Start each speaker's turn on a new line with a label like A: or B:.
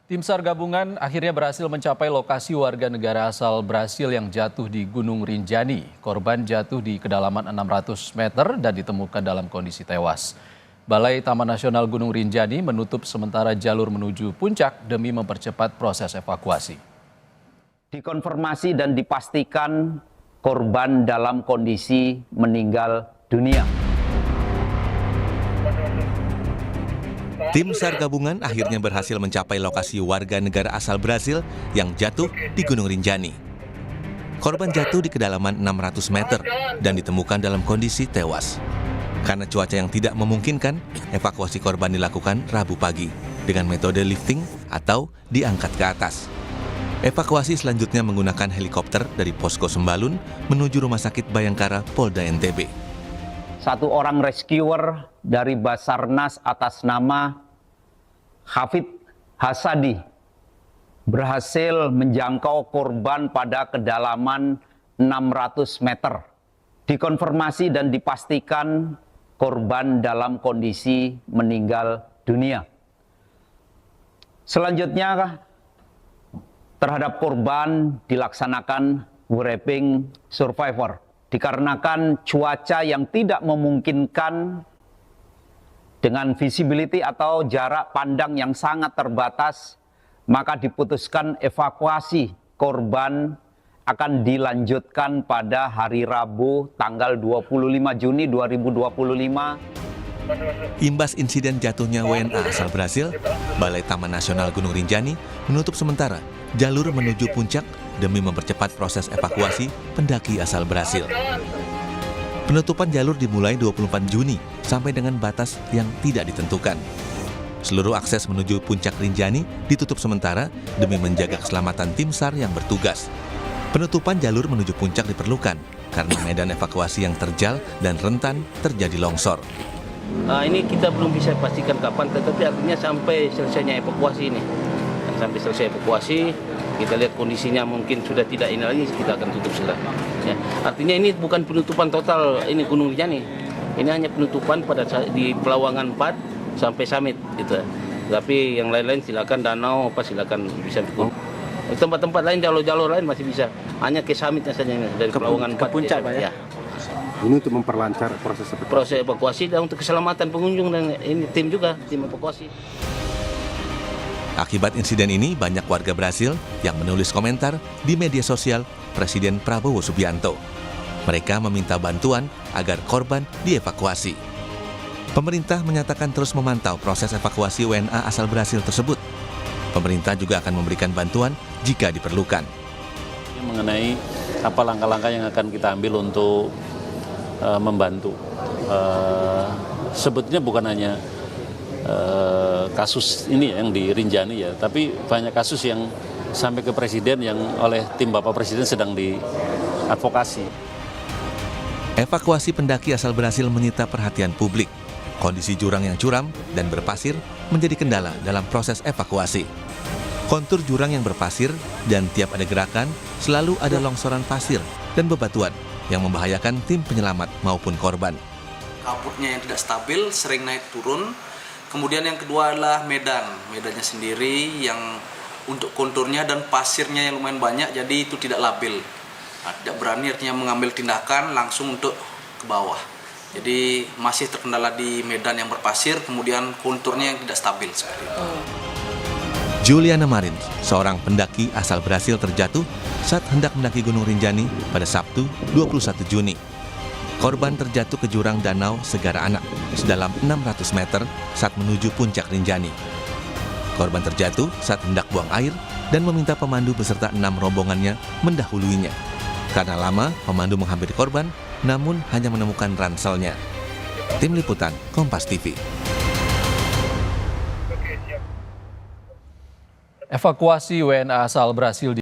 A: Tim SAR gabungan akhirnya berhasil mencapai lokasi warga negara asal Brasil yang jatuh di Gunung Rinjani. Korban jatuh di kedalaman 600 meter dan ditemukan dalam kondisi tewas. Balai Taman Nasional Gunung Rinjani menutup sementara jalur menuju puncak demi mempercepat proses evakuasi.
B: Dikonfirmasi dan dipastikan korban dalam kondisi meninggal dunia.
C: Tim SAR gabungan akhirnya berhasil mencapai lokasi warga negara asal Brasil yang jatuh di Gunung Rinjani. Korban jatuh di kedalaman 600 meter dan ditemukan dalam kondisi tewas. Karena cuaca yang tidak memungkinkan, evakuasi korban dilakukan Rabu pagi dengan metode lifting atau diangkat ke atas. Evakuasi selanjutnya menggunakan helikopter dari Posko Sembalun menuju Rumah Sakit Bayangkara Polda NTB.
B: Satu orang rescuer dari Basarnas atas nama Hafid Hasadi berhasil menjangkau korban pada kedalaman 600 meter. Dikonfirmasi dan dipastikan korban dalam kondisi meninggal dunia. Selanjutnya terhadap korban dilaksanakan wrapping survivor. Dikarenakan cuaca yang tidak memungkinkan dengan visibility atau jarak pandang yang sangat terbatas, maka diputuskan evakuasi korban akan dilanjutkan pada hari Rabu tanggal 25 Juni 2025.
C: Imbas insiden jatuhnya WNA asal Brasil, Balai Taman Nasional Gunung Rinjani menutup sementara jalur menuju puncak demi mempercepat proses evakuasi pendaki asal Brasil. Penutupan jalur dimulai 24 Juni sampai dengan batas yang tidak ditentukan. Seluruh akses menuju puncak Rinjani ditutup sementara demi menjaga keselamatan tim SAR yang bertugas. Penutupan jalur menuju puncak diperlukan karena medan evakuasi yang terjal dan rentan terjadi longsor.
D: Ini kita belum bisa pastikan kapan, tetapi artinya sampai selesainya evakuasi ini. Sampai selesai evakuasi, kita lihat kondisinya mungkin sudah tidak ini lagi, kita akan tutup segera. Ya. Artinya ini bukan penutupan total ini Gunung Rinjani. Ini hanya penutupan pada di Pelawangan 4 sampai summit gitu. Tapi yang lain-lain silakan danau apa silakan bisa ikut. Tempat-tempat lain jalur-jalur lain masih bisa. Hanya ke summitnya saja ini dari Pelawangan 4
E: ke puncak Pak ya. Ini untuk memperlancar proses
D: evakuasi dan untuk keselamatan pengunjung dan ini tim juga tim evakuasi.
C: Akibat insiden ini, banyak warga Brasil yang menulis komentar di media sosial Presiden Prabowo Subianto. Mereka meminta bantuan agar korban dievakuasi. Pemerintah menyatakan terus memantau proses evakuasi WNA asal Brasil tersebut. Pemerintah juga akan memberikan bantuan jika diperlukan.
F: Mengenai apa langkah-langkah yang akan kita ambil untuk membantu. Sebetulnya bukan hanya kasus ini yang di Rinjani ya, tapi banyak kasus yang sampai ke presiden yang oleh tim Bapak Presiden sedang diadvokasi.
C: Evakuasi pendaki asal Brasil menyita perhatian publik. Kondisi jurang yang curam dan berpasir menjadi kendala dalam proses evakuasi. Kontur jurang yang berpasir dan tiap ada gerakan selalu ada longsoran pasir dan bebatuan yang membahayakan tim penyelamat maupun korban.
G: Kapurnya yang tidak stabil, sering naik turun. Kemudian yang kedua adalah medannya sendiri yang untuk konturnya dan pasirnya yang lumayan banyak, jadi itu tidak labil. Tidak berani artinya mengambil tindakan langsung untuk ke bawah. Jadi masih terkendala di medan yang berpasir, kemudian konturnya yang tidak stabil seperti itu.
C: Juliana Marin, seorang pendaki asal Brasil terjatuh saat hendak mendaki Gunung Rinjani pada Sabtu 21 Juni. Korban terjatuh ke jurang Danau Segara Anak sedalam 600 meter saat menuju puncak Rinjani. Korban terjatuh saat hendak buang air dan meminta pemandu beserta 6 rombongannya mendahuluinya. Karena lama, pemandu menghampiri korban, namun hanya menemukan ranselnya. Tim Liputan, Kompas TV.
A: Evakuasi WNA asal Brasil